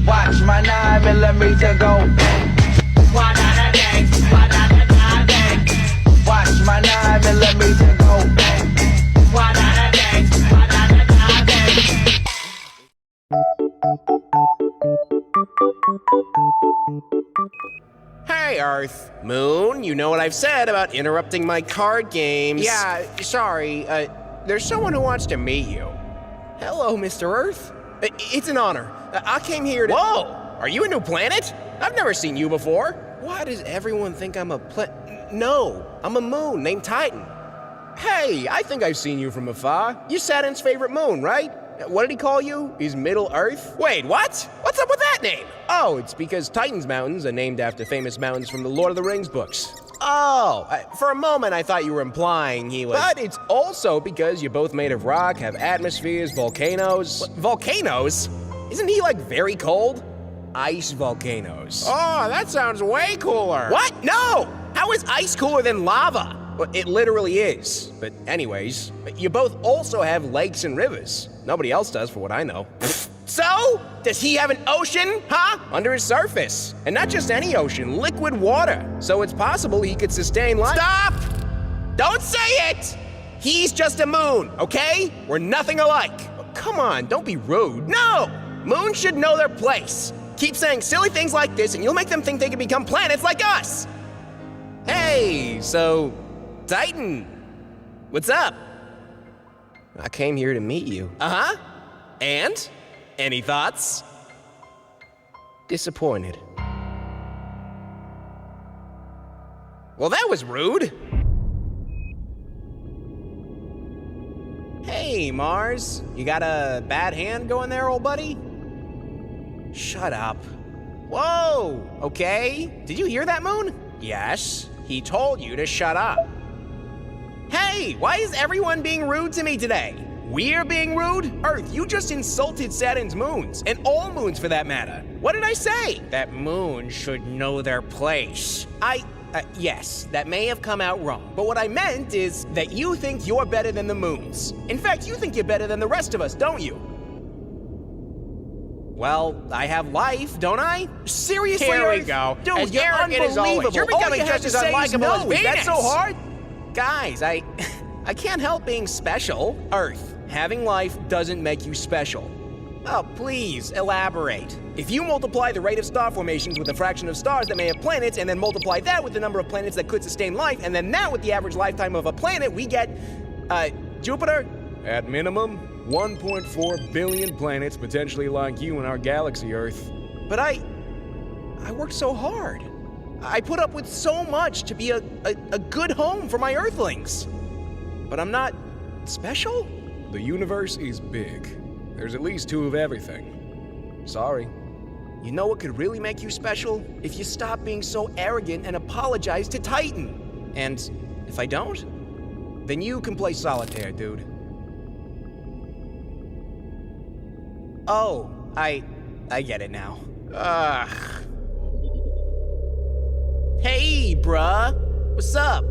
Watch my 9mm go bang. Watch my 9mm go bang. Hey, Earth. Moon, you know what I've said about interrupting my card games. Yeah, sorry. There's someone who wants to meet you. Hello, Mr. Earth. It's an honor. I came here to— Whoa! Are you a new planet? I've never seen you before. Why does everyone think I'm a No, I'm a moon named Titan. Hey, I think I've seen you from afar. You're Saturn's favorite moon, right? What did he call you? Is Middle Earth? Wait, what? What's up with that name? Oh, it's because Titan's mountains are named after famous mountains from the Lord of the Rings books. Oh, for a moment I thought you were implying he was— But it's also because you're both made of rock, have atmospheres, volcanoes. What, volcanoes? Isn't he like very cold? Ice volcanoes. Oh, that sounds way cooler. What? No! How is ice cooler than lava? Well, it literally is. But anyways, you both also have lakes and rivers. Nobody else does, for what I know. So? Does he have an ocean, huh? Under his surface. And not just any ocean, liquid water. So it's possible he could sustain life. Stop! Don't say it! He's just a moon, okay? We're nothing alike. Come on, don't be rude. No! Moons should know their place. Keep saying silly things like this and you'll make them think they can become planets like us. Hey, so, Titan, what's up? I came here to meet you. Uh-huh. And? Any thoughts? Disappointed. Well, that was rude. Hey, Mars, you got a bad hand going there, old buddy? Shut up. Whoa, okay. Did you hear that, Moon? Yes, he told you to shut up. Hey, why is everyone being rude to me today? We're being rude? Earth, you just insulted Saturn's moons, and all moons for that matter. What did I say? That moons should know their place. Yes, that may have come out wrong. But what I meant is that you think you're better than the moons. In fact, you think you're better than the rest of us, don't you? Well, I have life, don't I? Seriously, Here we Earth? go. Dude, As you're arrogant as always. unbelievable. You're becoming All you have just to as say is unlikable no, as me. That's so Venus. hard. Guys, I can't help being special. Earth, having life doesn't make you special. Oh, please, elaborate. If you multiply the rate of star formations with the fraction of stars that may have planets, and then multiply that with the number of planets that could sustain life, and then that with the average lifetime of a planet, we get, Jupiter? At minimum, 1.4 billion planets potentially like you in our galaxy, Earth. But I worked so hard. I put up with so much to be a good home for my Earthlings. But I'm not special? The universe is big. There's at least 2 of everything. Sorry. You know what could really make you special? If you stop being so arrogant and apologize to Titan. And if I don't, then you can play solitaire, dude. Oh, I get it now. Ugh. Hey, bruh. What's up?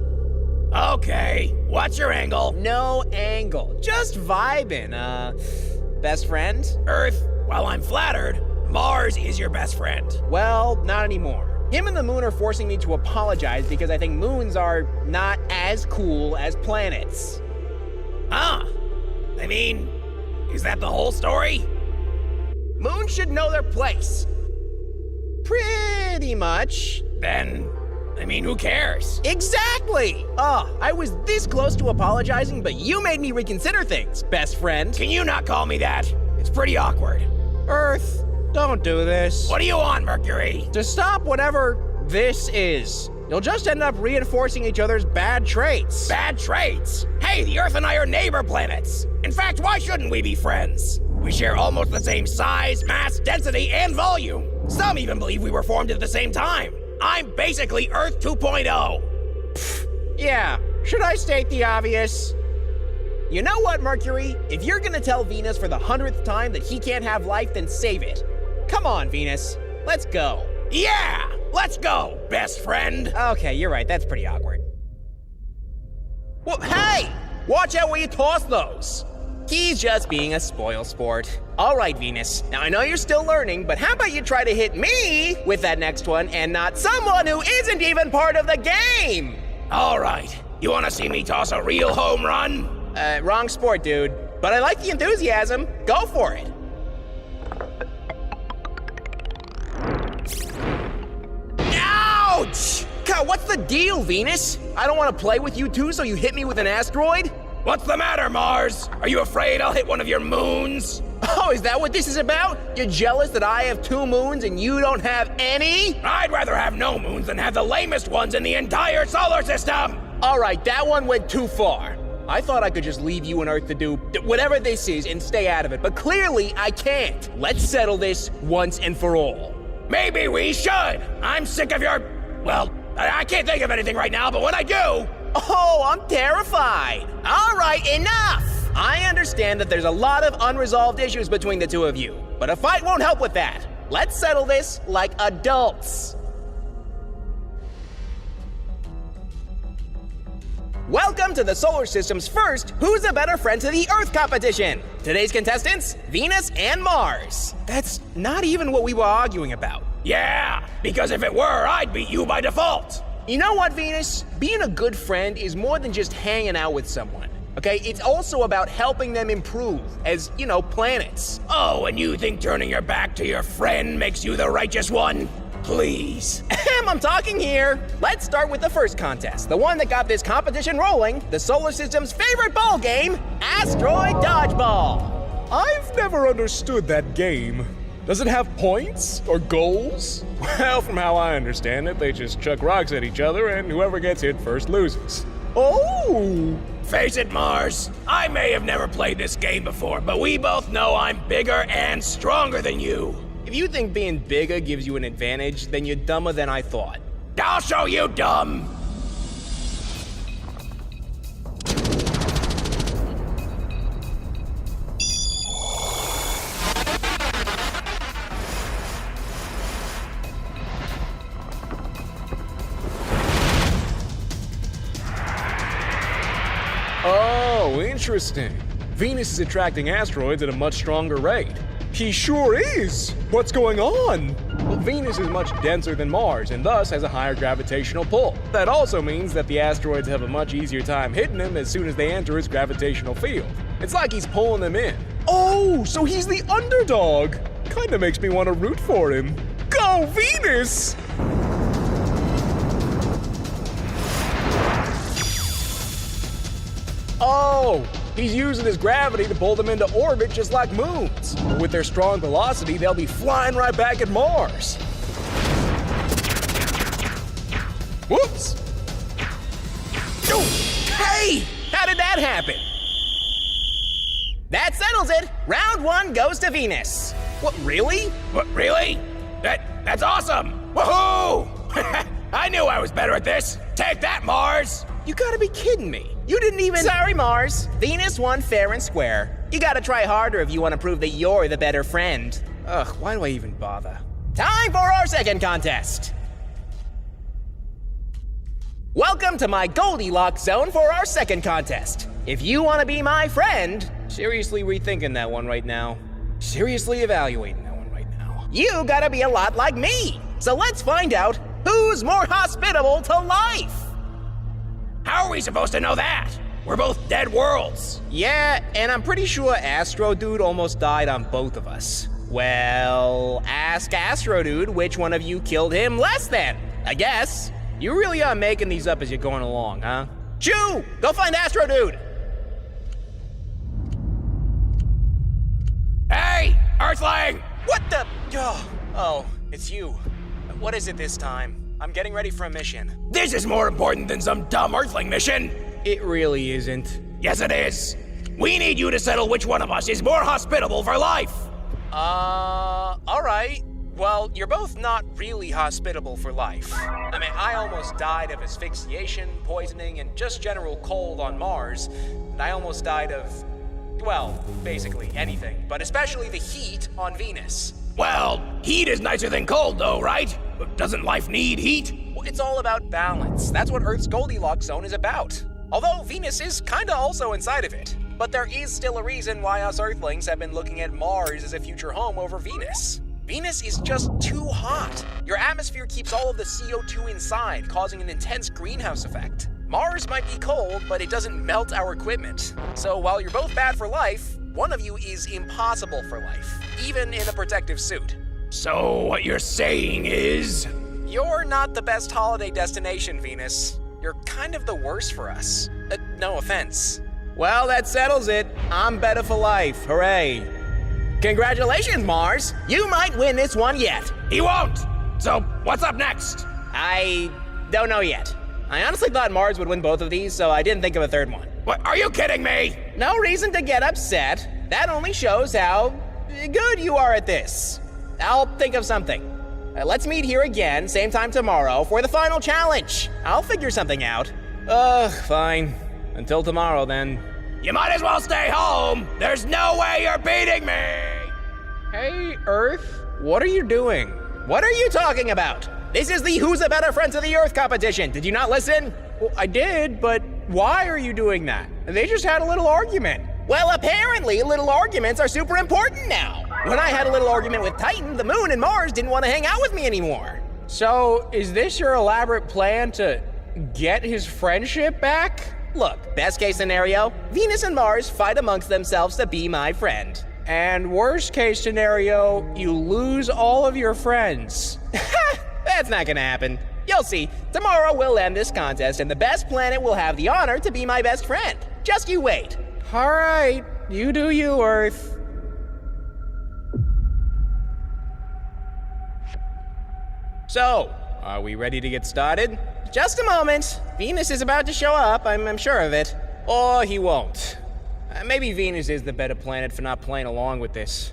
Okay, what's your angle? No angle. Just vibing. Best friend? Earth, while I'm flattered, Mars is your best friend. Well, not anymore. Him and the moon are forcing me to apologize because I think moons are not as cool as planets. Huh? I mean, is that the whole story? Moons should know their place. Pretty much. Then, I mean, who cares? Exactly! I was this close to apologizing, but you made me reconsider things, best friend. Can you not call me that? It's pretty awkward. Earth, don't do this. What do you want, Mercury? To stop whatever this is. You'll just end up reinforcing each other's bad traits. Bad traits? Hey, the Earth and I are neighbor planets. In fact, why shouldn't we be friends? We share almost the same size, mass, density, and volume. Some even believe we were formed at the same time. I'm basically Earth 2.0. Yeah, should I state the obvious? You know what, Mercury? If you're gonna tell Venus for the 100th time that he can't have life, then save it. Come on, Venus. Let's go. Yeah, let's go, best friend. Okay, you're right. That's pretty awkward. Well, hey! Watch out where you toss those. He's just being a spoil sport. All right, Venus. Now, I know you're still learning, but how about you try to hit me with that next one and not someone who isn't even part of the game? All right. You want to see me toss a real home run? Wrong sport, dude. But I like the enthusiasm. Go for it. Ouch! God, what's the deal, Venus? I don't want to play with you two, so you hit me with an asteroid? What's the matter, Mars? Are you afraid I'll hit one of your moons? Oh, is that what this is about? You're jealous that I have 2 moons and you don't have any? I'd rather have no moons than have the lamest ones in the entire solar system! All right, that one went too far. I thought I could just leave you and Earth to do whatever this is and stay out of it, but clearly I can't. Let's settle this once and for all. Maybe we should! I'm sick of your... Well, I can't think of anything right now, but when I do... Oh, I'm terrified. All right, enough! I understand that there's a lot of unresolved issues between the two of you, but a fight won't help with that. Let's settle this like adults. Welcome to the solar system's first Who's a Better Friend to the Earth competition. Today's contestants, Venus and Mars. That's not even what we were arguing about. Yeah, because if it were, I'd beat you by default. You know what, Venus? Being a good friend is more than just hanging out with someone, okay? It's also about helping them improve as, planets. Oh, and you think turning your back to your friend makes you the righteous one? Please. I'm talking here. Let's start with the first contest, the one that got this competition rolling, the solar system's favorite ball game, Asteroid Dodgeball. I've never understood that game. Does it have points or goals? Well, from how I understand it, they just chuck rocks at each other and whoever gets hit first loses. Oh! Face it, Mars. I may have never played this game before, but we both know I'm bigger and stronger than you. If you think being bigger gives you an advantage, then you're dumber than I thought. I'll show you dumb. Oh, interesting. Venus is attracting asteroids at a much stronger rate. He sure is! What's going on? Well, Venus is much denser than Mars and thus has a higher gravitational pull. That also means that the asteroids have a much easier time hitting him as soon as they enter his gravitational field. It's like he's pulling them in. Oh, so he's the underdog! Kinda makes me want to root for him. Go, Venus! Oh, he's using his gravity to pull them into orbit just like moons. With their strong velocity, they'll be flying right back at Mars. Whoops! Oh, hey! How did that happen? That settles it. Round 1 goes to Venus. What, really? What, really? That's awesome! Woohoo! I knew I was better at this. Take that, Mars! You gotta be kidding me. You didn't even— Sorry, Mars. Venus won fair and square. You gotta try harder if you want to prove that you're the better friend. Ugh, why do I even bother? Time for our second contest. Welcome to my Goldilocks zone for our second contest. If you want to be my friend— seriously rethinking that one right now. Seriously evaluating that one right now. You gotta be a lot like me. So let's find out who's more hospitable to life. How are we supposed to know that? We're both dead worlds. Yeah, and I'm pretty sure Astro Dude almost died on both of us. Well, ask Astro Dude which one of you killed him less than, I guess. You really are making these up as you're going along, huh? Chew! Go find Astro Dude! Hey, Earthling! What the— Oh, it's you. What is it this time? I'm getting ready for a mission. This is more important than some dumb Earthling mission. It really isn't. Yes, it is. We need you to settle which one of us is more hospitable for life. All right. Well, you're both not really hospitable for life. I mean, I almost died of asphyxiation, poisoning, and just general cold on Mars. And I almost died of, well, basically anything, but especially the heat on Venus. Well, heat is nicer than cold though, right? But doesn't life need heat? Well, it's all about balance. That's what Earth's Goldilocks zone is about. Although Venus is kinda also inside of it. But there is still a reason why us Earthlings have been looking at Mars as a future home over Venus. Venus is just too hot. Your atmosphere keeps all of the CO2 inside, causing an intense greenhouse effect. Mars might be cold, but it doesn't melt our equipment. So while you're both bad for life, one of you is impossible for life, even in a protective suit. So what you're saying is... You're not the best holiday destination, Venus. You're kind of the worst for us. No offense. Well, that settles it. I'm better for life. Hooray. Congratulations, Mars. You might win this one yet. He won't! So, what's up next? I don't know yet. I honestly thought Mars would win both of these, so I didn't think of a third one. What, are you kidding me? No reason to get upset. That only shows how good you are at this. I'll think of something. Let's meet here again, same time tomorrow, for the final challenge. I'll figure something out. Fine. Until tomorrow, then. You might as well stay home. There's no way you're beating me. Hey, Earth, what are you doing? What are you talking about? This is the Who's a Better Friend to the Earth competition. Did you not listen? Well, I did, but why are you doing that? They just had a little argument. Well, apparently, little arguments are super important now. When I had a little argument with Titan, the Moon and Mars didn't want to hang out with me anymore. So, is this your elaborate plan to get his friendship back? Look, best case scenario, Venus and Mars fight amongst themselves to be my friend. And worst case scenario, you lose all of your friends. That's not gonna happen. You'll see, tomorrow we'll end this contest and the best planet will have the honor to be my best friend. Just you wait. All right, you do you, Earth. So, are we ready to get started? Just a moment. Venus is about to show up, I'm sure of it. Or he won't. Maybe Venus is the better planet for not playing along with this.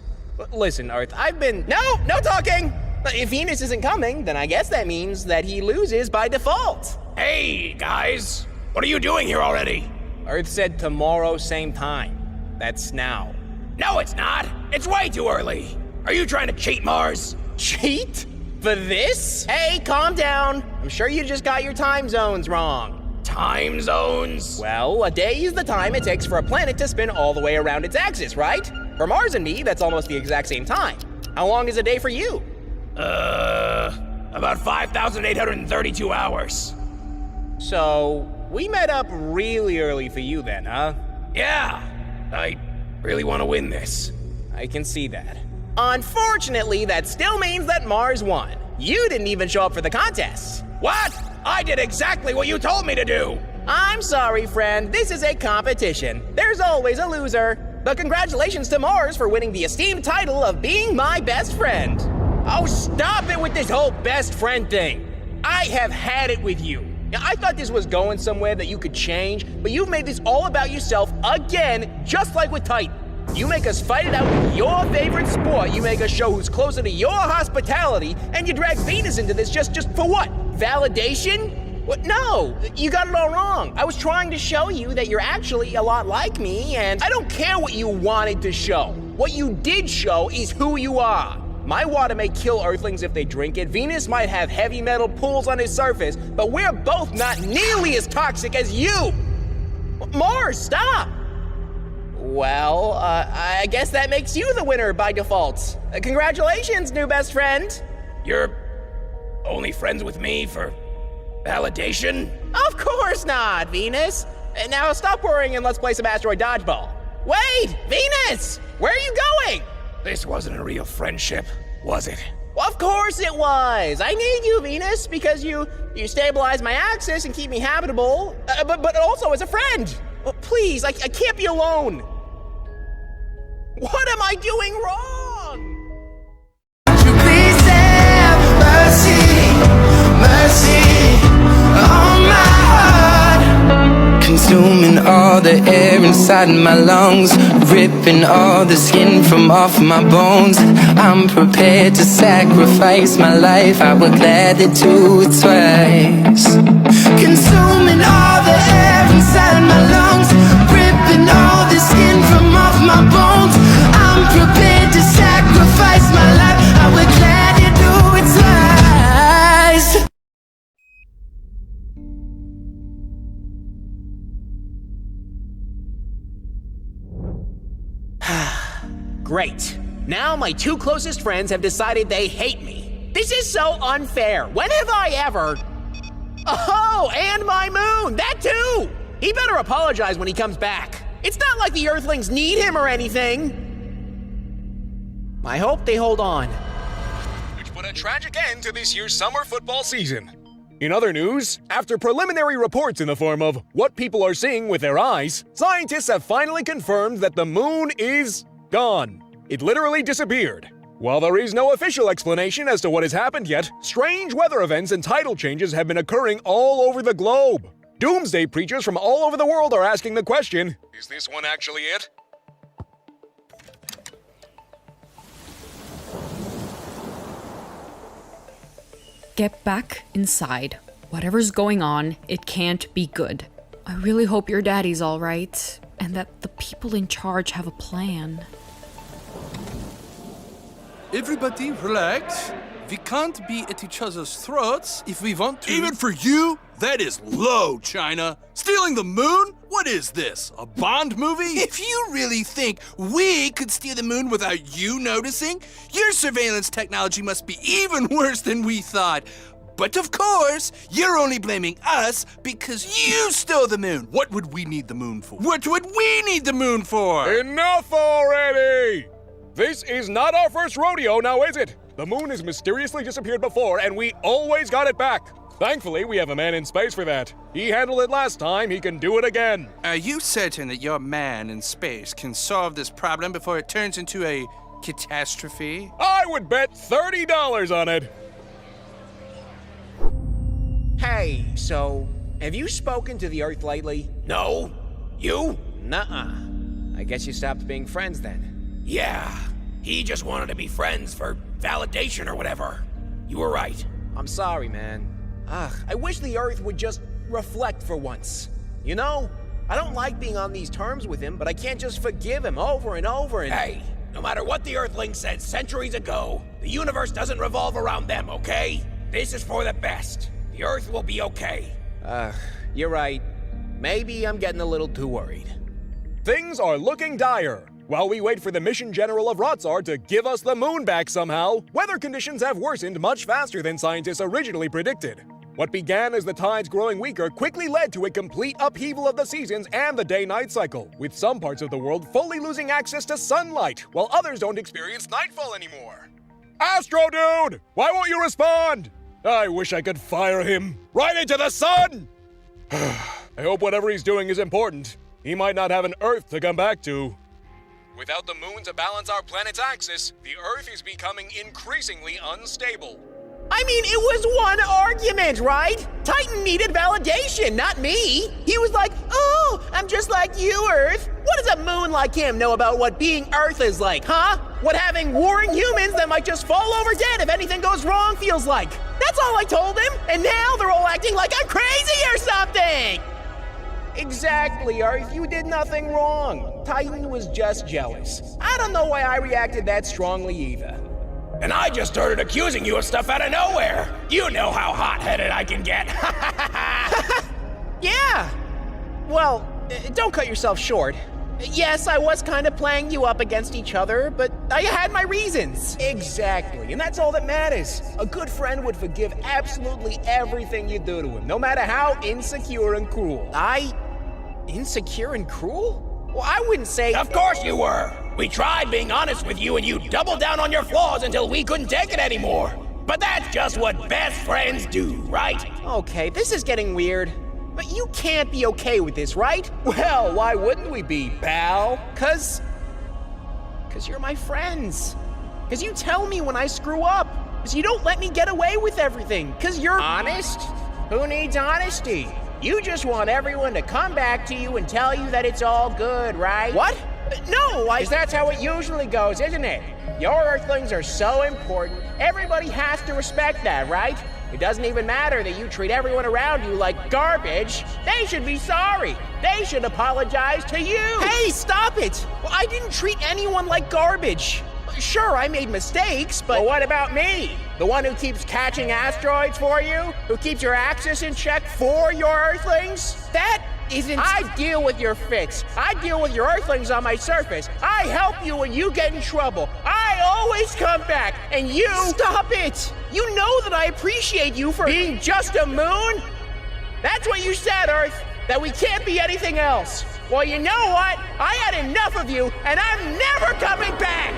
Listen, Earth, No talking! If Venus isn't coming, then I guess that means that he loses by default. Hey, guys. What are you doing here already? Earth said tomorrow, same time. That's now. No, it's not. It's way too early. Are you trying to cheat, Mars? Cheat? For this? Hey, calm down. I'm sure you just got your time zones wrong. Time zones? Well, a day is the time it takes for a planet to spin all the way around its axis, right? For Mars and me, that's almost the exact same time. How long is a day for you? About 5,832 hours. So, we met up really early for you then, huh? Yeah, I really want to win this. I can see that. Unfortunately, that still means that Mars won. You didn't even show up for the contest. What? I did exactly what you told me to do. I'm sorry, friend. This is a competition. There's always a loser. But congratulations to Mars for winning the esteemed title of being my best friend. Oh, stop it with this whole best friend thing. I have had it with you. Now, I thought this was going somewhere that you could change, but you've made this all about yourself again, just like with Titan. You make us fight it out with your favorite sport, you make us show who's closer to your hospitality, and you drag Venus into this just for what? Validation? What? No, you got it all wrong. I was trying to show you that you're actually a lot like me, and I don't care what you wanted to show. What you did show is who you are. My water may kill Earthlings if they drink it. Venus might have heavy metal pools on its surface, but we're both not nearly as toxic as you. Mars, stop! Well, I guess that makes you the winner by default. Congratulations, new best friend. You're only friends with me for validation? Of course not, Venus. Now stop worrying and let's play some Asteroid dodgeball. Wait, Venus! Where are you going? This wasn't a real friendship, was it? Well, of course it was. I need you, Venus, because you stabilize my axis and keep me habitable, but also as a friend. Well, please, I can't be alone. What am I doing wrong? Please have mercy, mercy on my heart. Consuming all the air inside my lungs, ripping all the skin from off my bones. I'm prepared to sacrifice my life, I would gladly do it twice. Consuming all the air inside my lungs, ripping all the skin from off my bones. I'm prepared to sacrifice my life, I would gladly do it twice. Great. Now my two closest friends have decided they hate me. This is so unfair. When have I ever... Oh, and my moon! That too! He better apologize when he comes back. It's not like the Earthlings need him or anything. I hope they hold on. Which put a tragic end to this year's summer football season. In other news, after preliminary reports in the form of what people are seeing with their eyes, scientists have finally confirmed that the moon is gone. It literally disappeared. While there is no official explanation as to what has happened yet, strange weather events and tidal changes have been occurring all over the globe. Doomsday preachers from all over the world are asking the question, is this one actually it? Get back inside. Whatever's going on, it can't be good. I really hope your daddy's all right, and that the people in charge have a plan. Everybody relax. We can't be at each other's throats if we want to. Even for you? That is low, China. Stealing the moon? What is this, a Bond movie? If you really think we could steal the moon without you noticing, your surveillance technology must be even worse than we thought. But of course, you're only blaming us because you stole the moon. What would we need the moon for? What would we need the moon for? Enough already! This is not our first rodeo, now is it? The moon has mysteriously disappeared before, and we always got it back. Thankfully, we have a man in space for that. He handled it last time, he can do it again. Are you certain that your man in space can solve this problem before it turns into a catastrophe? I would bet $30 on it. Hey, so, have you spoken to the Earth lately? No? You? Nuh-uh. I guess you stopped being friends then. Yeah. He just wanted to be friends for validation or whatever. You were right. I'm sorry, man. I wish the Earth would just reflect for once. You know, I don't like being on these terms with him, but I can't just forgive him over and over and... Hey, no matter what the Earthlings said centuries ago, the universe doesn't revolve around them, okay? This is for the best. The Earth will be okay. You're right. Maybe I'm getting a little too worried. Things are looking dire. While we wait for the mission general of Rotsar to give us the moon back somehow, weather conditions have worsened much faster than scientists originally predicted. What began as the tides growing weaker quickly led to a complete upheaval of the seasons and the day-night cycle, with some parts of the world fully losing access to sunlight, while others don't experience nightfall anymore. Astro Dude! Why won't you respond? I wish I could fire him right into the sun! I hope whatever he's doing is important. He might not have an Earth to come back to. Without the moon to balance our planet's axis, the Earth is becoming increasingly unstable. I mean, it was one argument, right? Titan needed validation, not me. He was like, oh, I'm just like you, Earth. What does a moon like him know about what being Earth is like, huh? What having warring humans that might just fall over dead if anything goes wrong feels like. That's all I told him, and now they're all acting like I'm crazy or something! Exactly, Earth. You did nothing wrong. Titan was just jealous. I don't know why I reacted that strongly either. And I just started accusing you of stuff out of nowhere. You know how hot-headed I can get. Yeah. Well, don't cut yourself short. Yes, I was kind of playing you up against each other, but I had my reasons. Exactly, and that's all that matters. A good friend would forgive absolutely everything you do to him, no matter how insecure and cruel. Insecure and cruel? Well, I wouldn't say... Of course you were. We tried being honest with you and you doubled down on your flaws until we couldn't take it anymore. But that's just what best friends do, right? Okay, this is getting weird. But you can't be okay with this, right? Well, why wouldn't we be, pal? Cause you're my friends. Cause you tell me when I screw up. Cause you don't let me get away with everything. Cause you're... Honest? Who needs honesty? You just want everyone to come back to you and tell you that it's all good, right? What? No, Cause that's how it usually goes, isn't it? Your Earthlings are so important, everybody has to respect that, right? It doesn't even matter that you treat everyone around you like garbage. They should be sorry. They should apologize to you. Hey, stop it! Well, I didn't treat anyone like garbage. Sure, I made mistakes, but what about me? The one who keeps catching asteroids for you? Who keeps your axis in check for your Earthlings? That isn't... I deal with your fix. I deal with your Earthlings on my surface. I help you when you get in trouble. I always come back, and you... Stop it! You know that I appreciate you for being just a moon? That's what you said, Earth, that we can't be anything else. Well, you know what? I had enough of you, and I'm never coming back!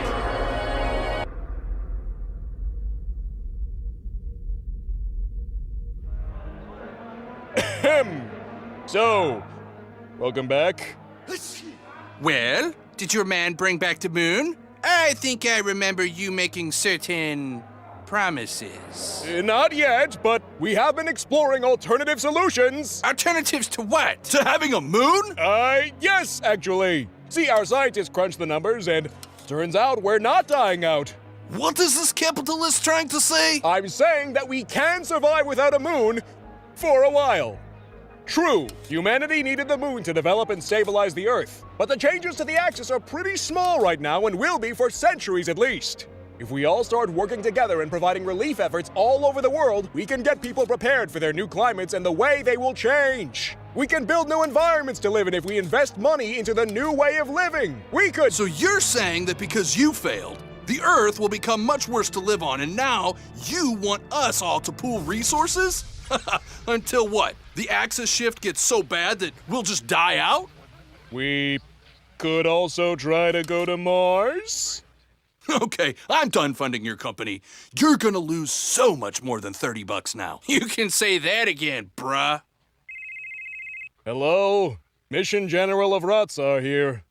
So, welcome back. Well, did your man bring back the moon? I think I remember you making certain promises. Not yet, but we have been exploring alternative solutions. Alternatives to what? To having a moon? Yes, actually. See, our scientists crunched the numbers, and turns out we're not dying out. What is this capitalist trying to say? I'm saying that we can survive without a moon for a while. True, humanity needed the moon to develop and stabilize the Earth, but the changes to the axis are pretty small right now and will be for centuries at least. If we all start working together and providing relief efforts all over the world, we can get people prepared for their new climates and the way they will change. We can build new environments to live in if we invest money into the new way of living. We could... So you're saying that because you failed, the Earth will become much worse to live on, and now you want us all to pool resources? Until what? The axis shift gets so bad that we'll just die out? We could also try to go to Mars. Okay, I'm done funding your company. You're gonna lose so much more than $30 now. You can say that again, bruh. Hello? Mission General of Ratsar here.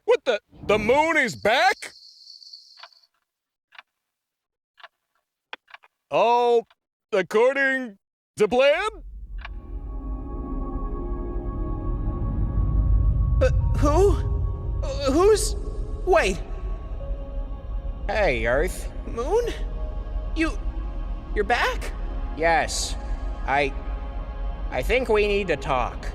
What the? The moon is back? Oh, according to plan? Who? Who's... Wait. Hey, Earth. Moon? You're back? Yes. I think we need to talk.